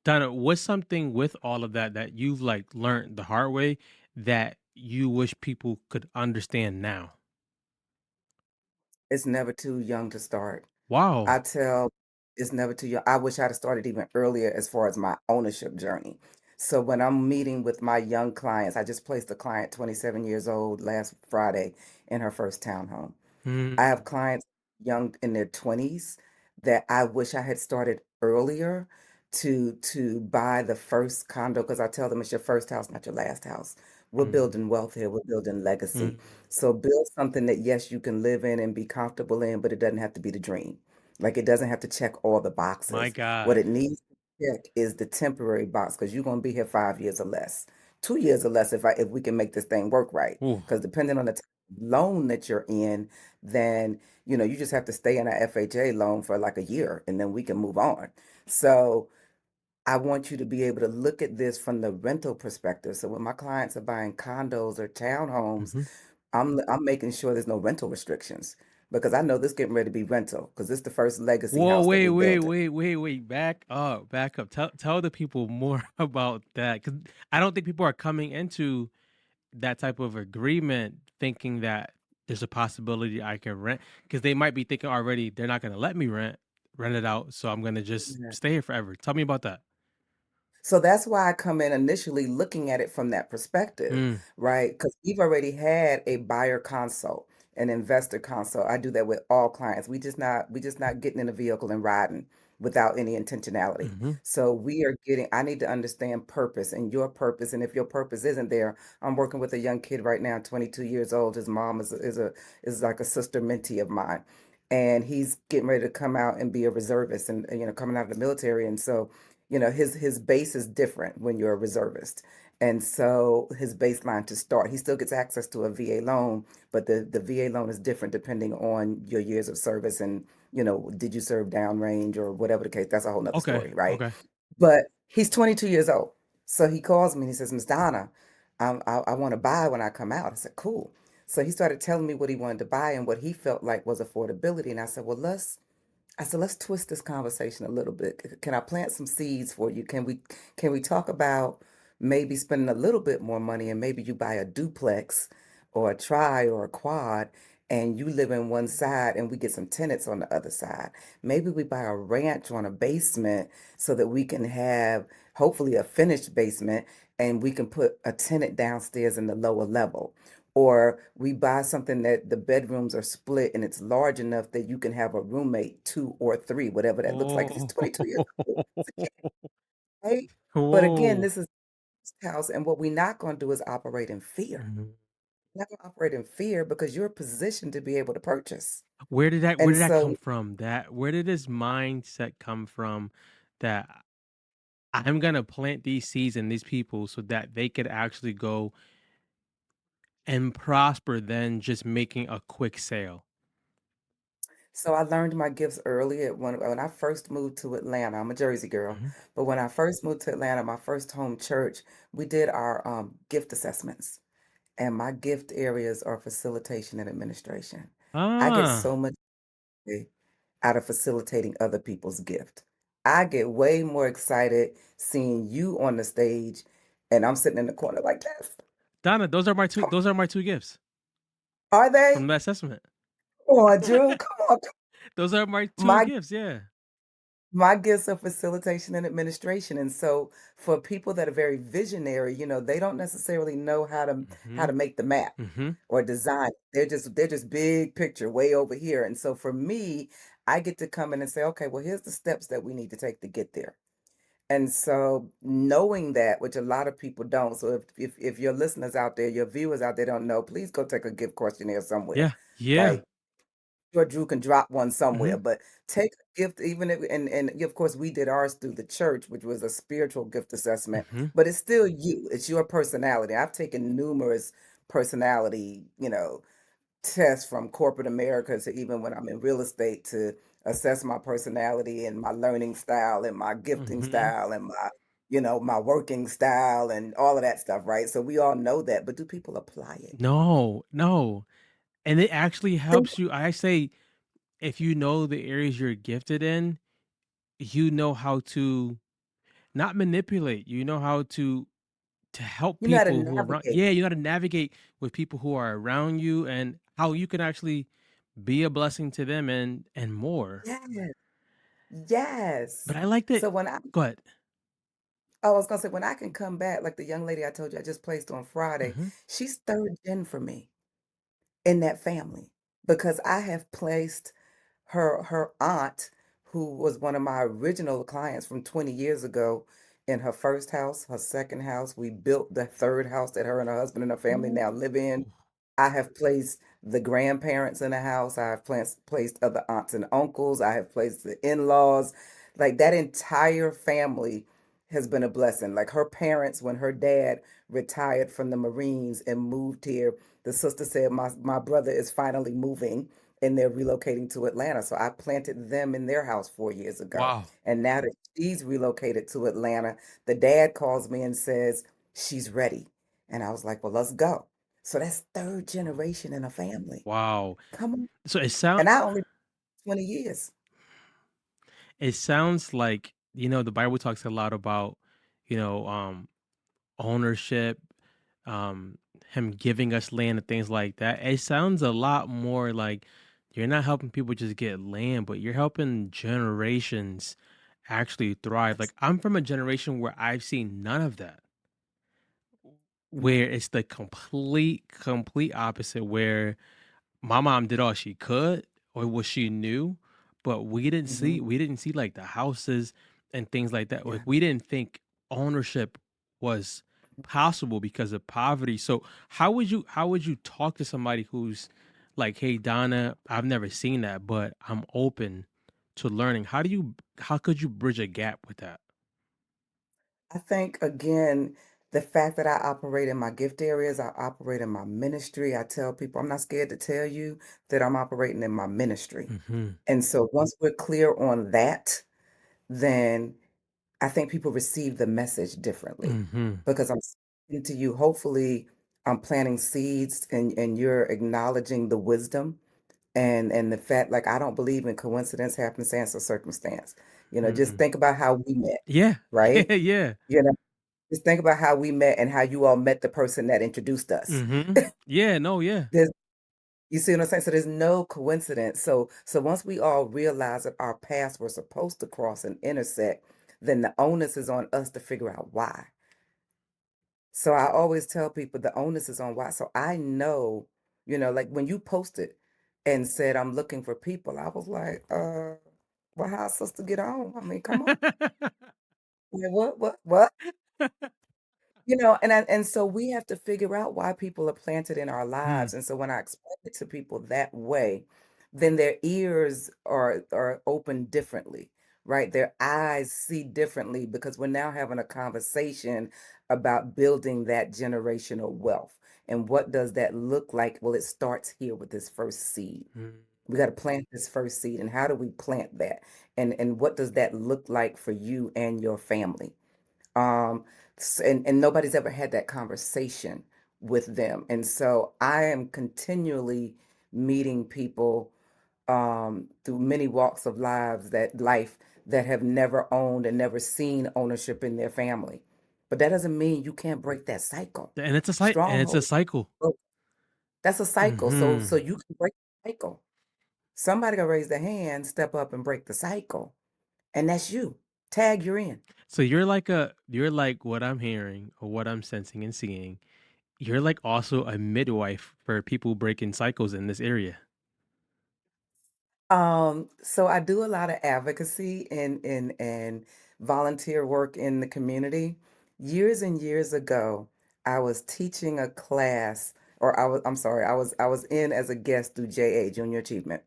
Donna, what's something with all of that that you've like learned the hard way that you wish people could understand now? It's never too young to start. I Wow. tell it's never too young. I wish I'd have started even earlier as far as my ownership journey. So when I'm meeting with my young clients, I just placed a client 27 years old last Friday in her first townhome. I have Mm, clients young in their 20s that I wish I had started earlier to buy the first condo because I tell them it's your first house, not your last house. We're mm, building wealth here, we're building legacy. mm. So build something that yes, you can live in and be comfortable in, but it doesn't have to be the dream. Like it doesn't have to check all the My boxes. What God. it needs to check is the temporary box because you're gonna be here 5 years or less. 2 years or less if we can make this thing work right. Ooh. Because depending on the loan that you're in, then you just have to stay in a FHA loan for like a year and then we can move on. So I want you to be able to look at this from the rental perspective. So when my clients are buying condos or townhomes, Mhm. I'm making sure there's no rental restrictions because I know this getting ready to be rental because this is the first legacy Whoa, house that wait, we wait, built. wait, wait, wait. Back up, back up. Tell the people more about that because I don't think people are coming into that type of agreement thinking that there's a possibility I can rent because they might be thinking already they're not going to let me rent it out, so I'm going to just stay here forever. Tell me about that. So that's why I come in initially looking at it from that perspective, Mm, right? Because we've already had a buyer consult, an investor consult. I do that with all clients. We just not getting in a vehicle and riding without any intentionality. mhm. So I need to understand purpose and your purpose. And if your purpose isn't there, I'm working with a young kid right now, 22 years old. His mom is like a sister mentee of mine. And he's getting ready to come out and be a reservist and coming out of the military. And so his base is different when you're a reservist. And so his baseline to start, he still gets access to a VA loan, but the VA loan is different depending on your years of service and, did you serve downrange or whatever the case. That's a whole nother Okay, story, right? okay. But he's 22 years old. So he calls me and he says, Miss Donna, I want to buy when I come out. I said, cool. So he started telling me what he wanted to buy and what he felt like was affordability. And I said, well, let's twist this conversation a little bit. Can I plant some seeds for you? Can we talk about maybe spending a little bit more money and maybe you buy a duplex or a tri or a quad and you live in one side and we get some tenants on the other side. Maybe we buy a ranch on a basement so that we can have hopefully a finished basement and we can put a tenant downstairs in the lower level. Or we buy something that the bedrooms are split and it's large enough that you can have a roommate, 2 or 3, whatever that looks like. He's Oh. 22 years old, right? But again, Whoa. this is his house, and what we're not gonna do is operate in fear. Mhm. We're not gonna operate in fear because you're positioned to be able to purchase. Where And did that come so from? That where did this mindset come from that I'm gonna plant these seeds in these people so that they could actually go and prosper than just making a quick sale? so I learned my gifts early when I first moved to Atlanta. I'm a Jersey girl, Mhm. but when I first moved to Atlanta, my first home church, we did our gift assessments. And my gift areas are facilitation and administration. I get Ah, so much joy out of facilitating other people's gift. I get way more excited seeing you on the stage and I'm sitting in the corner like this. Donna, Come those are my 2 gifts on. Are from they? that assessment. Come on, Drew. Come on. Those are my 2 My gifts, yeah. My gifts are facilitation and administration. And so for people that are very visionary, they don't necessarily know how to Mhm, make the map mhm. or design. They're just big picture way over here. And so for me, I get to come in and say, okay, well, here's the steps that we need to take to get there. And so knowing that, which a lot of people don't. So if your listeners out there, your viewers out there don't know, please go take a gift questionnaire somewhere. Yeah, yeah. Like sure Drew can drop one somewhere, Mhm, but take a gift, even if and of course we did ours through the church, which was a spiritual gift assessment, mhm, but it's still you. It's your personality. I've taken numerous personality, tests from corporate America to even when I'm in real estate to assess my personality and my learning style and my gifting mhm. style and my working style and all of that stuff, right? So we all know that, but do people apply it? No, no, and it actually Think helps you I say if you know the areas you're gifted in, you know how to not manipulate. You know how to help You know how to people who are around. navigate. Yeah, you got to navigate with people who are around you and how you can actually be a blessing to them and more. Yes, But yes. I like that. So when Go ahead. I was gonna say, when I can come back, like the young lady I told you I just placed on Friday, Hmm. she's 3rd gen for me in that family because I have placed her aunt, who was one of my original clients from 20 years ago, in her first house, her second house. We built the third house that her and her husband and her family now Ooh. live in. I have placed the grandparents in the house. I have placed other aunts and uncles. I have placed the in-laws. Like that entire family has been a blessing. Like her parents, when her dad retired from the Marines and moved here, the sister said, my brother is finally moving and they're relocating to Atlanta. So I planted them in their house 4 years ago. Wow. And now that she's relocated to Atlanta, the dad calls me and says, she's ready. And I was like, well, let's go. So that's 3rd Oh, generation in a family. wow. Come on. So And I only 20 years. it sounds like, the Bible talks a lot about, you know, ownership, um, him giving us land and things like that. It sounds a lot more like you're not helping people just get land, but you're helping generations actually thrive. Like I'm from a generation where I've seen none of that. Where Mhm, it's the complete opposite, where my mom did all she could or what she knew, but mhm, we didn't see like the houses and things like that. Like yeah. we didn't think ownership was possible because of poverty. So how would you talk to somebody who's like, "Hey Donna, I've never seen that, but I'm open to learning." How could you bridge a gap with that? I think again, the fact that I operate in my gift areas, I operate in my ministry. I tell people I'm not scared to tell you that I'm operating in my ministry. Mhm. And so once we're clear on that, then I think people receive the message differently Mhm. because I'm speaking to you. Hopefully, I'm planting seeds and you're acknowledging the wisdom and the fact, like, I don't believe in coincidence, happenstance, or circumstance. Just Mm. think about how we met, Yeah. right? Yeah, yeah. You know, just think about how we met and how you all met the person that introduced us. Mhm. Yeah, no, yeah. There's, you see what I'm saying? So there's no coincidence. So once we all realize that our paths were supposed to cross and intersect, then the onus is on us to figure out why. So I always tell people the onus is on why. So I know, like when you posted and said, I'm looking for people, I was like, well, how sister get on? I mean, come on. Like, what? And so we have to figure out why people are planted in our Mm, lives. And so when I explain it to people that way, then their ears are open differently, right? Their eyes see differently because we're now having a conversation about building that generational wealth. And what does that look like? Well, it starts here with this first seed. mm, We got to plant this first seed. And how do we plant that? And what does that look like for you and your family? Um, and nobody's ever had that conversation with them. And so I am continually meeting people through many walks of life that have never owned and never seen ownership in their family. But that doesn't mean you can't break that cycle. and it's a Stronghold. cycle. That's a cycle. So Mhm. you can break the cycle. Somebody gonna raise their hand, step up and break the cycle. And that's you. Tag, you're in. So you're like what I'm hearing or what I'm sensing and seeing, you're like also a midwife for people breaking cycles in this area. So I do a lot of advocacy and volunteer work in the community. Years and years ago, I was teaching a class, or I'm sorry, I was in as a guest through JA, Junior Achievement,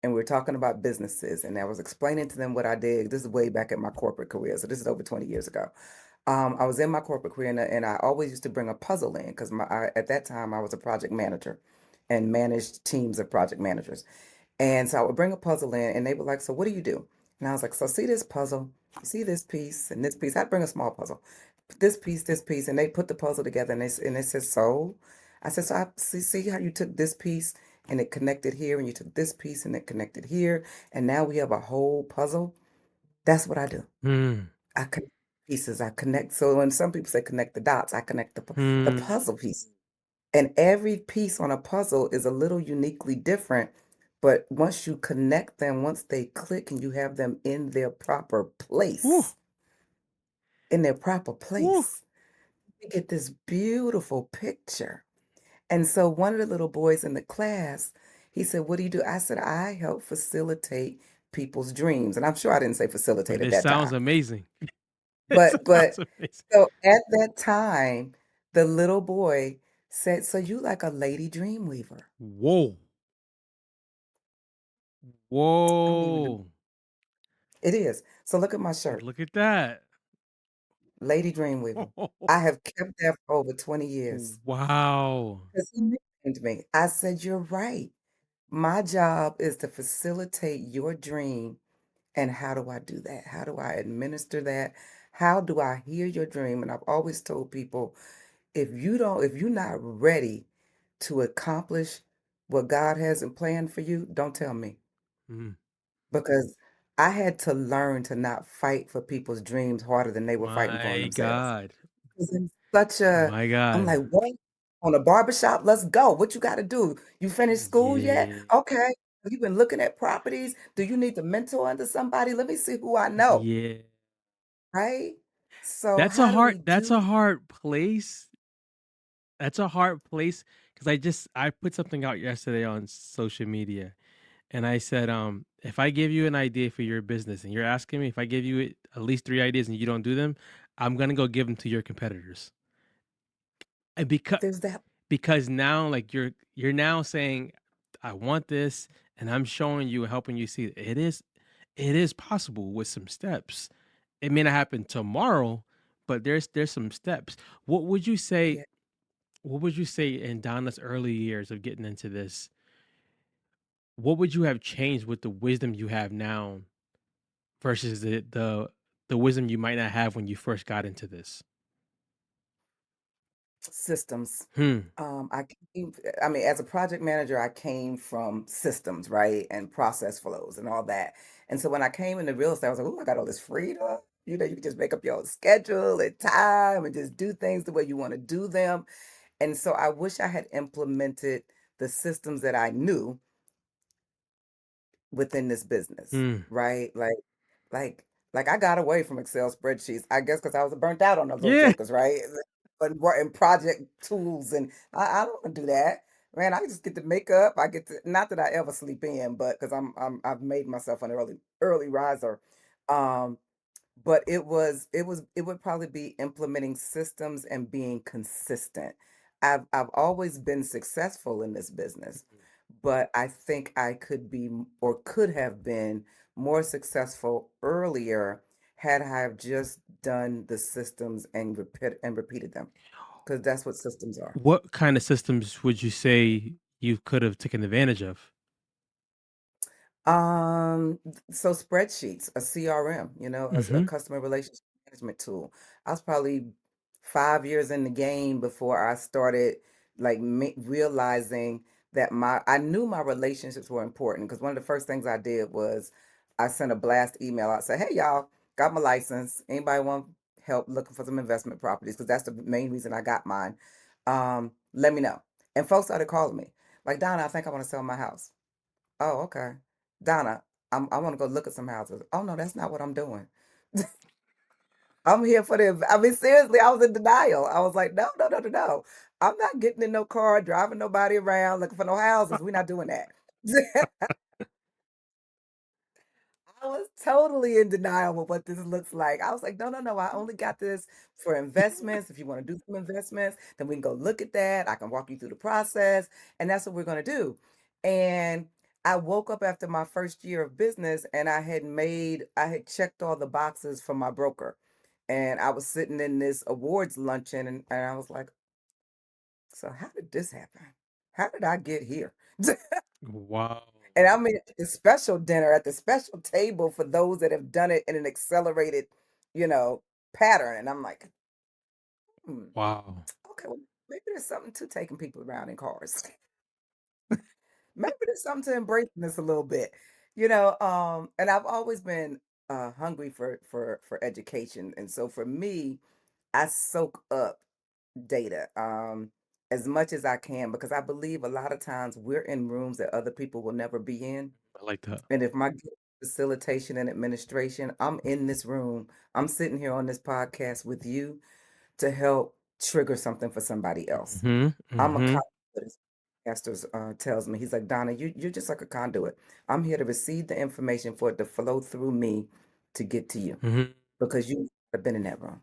and we were talking about businesses, and I was explaining to them what I did. This is way back in my corporate career, so this is over 20 years ago. I was in my corporate career, and I always used to bring a puzzle in because at that time I was a project manager and managed teams of project managers. And so I would bring a puzzle in, and they were like, "So what do you do?" And I was like, "So see this puzzle, you see this piece and this piece." I'd bring a small puzzle, this piece, and they put the puzzle together, and they said, "So," I said, "So I see how you took this piece and it connected here, and you took this piece and it connected here, and now we have a whole puzzle." That's what I do. Mm. I connect. pieces. I connect. So when some people say connect the dots, I connect the Hmm. puzzle piece. And every piece on a puzzle is a little uniquely different. But once you connect them, once they click and you have them Woo, in their proper woo. place, you get this beautiful picture. And so one of the little boys in the class, he said, "What do you do?" I said, "I help facilitate people's dreams." And I'm sure I didn't say facilitate But at it that sounds time. amazing. It But sounds amazing. so at that time, the little boy said, "So you like a lady dream weaver?" Whoa, I don't even know. whoa. It is. So look at my shirt, Look at that. Lady Dreamweaver. I have kept that for over 20 years Wow. because he nicknamed me. I said, "You're right. My job is to facilitate your dream. And how do I do that? How do I administer that? How do I hear your dream?" And I've always told people, if you're not ready to accomplish what God has in plan for you, don't tell me. Mm, Because I had to learn to not fight for people's dreams harder than they were fighting for 'em my themselves. God. 'Cause in such a My I'm God. like, "What? On a barbershop? Let's go. What you gotta do? You finished school yet? Yeah. Okay. You been looking at properties? Do you need to mentor under somebody? Let me see who I know." Yeah. Right? So how do we That's do a hard place. That's a hard place because I put something out yesterday on social media, and I said, if I give you an idea for your business and you're asking me if I give you at least 3 ideas and you don't do them, I'm gonna go give them to your competitors. And there's that because now, like, you're now saying, "I want this," and I'm showing you and helping you see it is possible with some steps. It may not happen tomorrow, but there's some steps. What would you say yeah, what would you say in Donna's early years of getting into this? What would you have changed with the wisdom you have now versus the wisdom you might not have when you first got into this? systems. Hmm. I came I mean, as a project manager, I came from systems, right? And process flows and all that. And so when I came into real estate, I was like, "Oh, I got all this freedom." You can just make up your own schedule and time and just do things the way you want to do them. And so I wish I had implemented the systems that I knew within this business, Hmm. right? Like like I got away from Excel spreadsheets, I guess, because I was burnt out on those little Yeah. jokers, right? And project tools, and I don't want to do that. Man, I just get to make up. I get to not that I ever sleep in, but because I've made myself an early riser. Um, but it would probably be implementing systems and being consistent. I've always been successful in this business, but I think I could be or could have been more successful earlier had I have just done the systems and repeated them, because that's what systems are. What kind of systems would you say you could have taken advantage of? So spreadsheets, a CRM, as a Mhm. customer relationship management tool. I was probably 5 years in the game before I started like realizing that I knew my relationships were important because one of the first things I did was I sent a blast email out, say, "Hey y'all, got my license. Anybody want help looking for some investment properties?" Because that's the main reason I got mine. Let me know. And folks started calling me, like, "Donna, I think I want to sell my house." Oh, okay. Donna, I wanna go look at some houses. Oh, no, that's not what I'm doing. I'm here for the I mean, seriously, I was in denial. I was like, "No, no, no, no, no. I'm not getting in no car, driving nobody around, looking for no houses. We're not doing that." I was totally in denial with what this looks like. I was like, "No, no, no, I only got this for investments. If you wanna do some investments, then we can go look at that. I can walk you through the process, and that's what we're gonna do." And I woke up after my first year of business, and I had checked all the boxes for my broker. And I was sitting in this awards luncheon, and I was like, "So how did this happen? How did I get here?" Wow. And I mean, the special dinner at the special table for those that have done it in an accelerated, you know, pattern. And I'm like, hmm, Wow. okay, well, maybe there's something to taking people around in cars. Maybe there's something to embracing this a little bit, and I've always been hungry for education, and so for me, I soak up data as much as I can because I believe a lot of times we're in rooms that other people will never be in. I like that. And if my facilitation and administration, I'm in this room, I'm sitting here on this podcast with you to help trigger something for somebody else. Mhm, I'm a mhm, conduit, as pastor tells me. He's like, Donna, you're just like a conduit. I'm here to receive the information for it to flow through me to get to you mhm. because you have been in that room.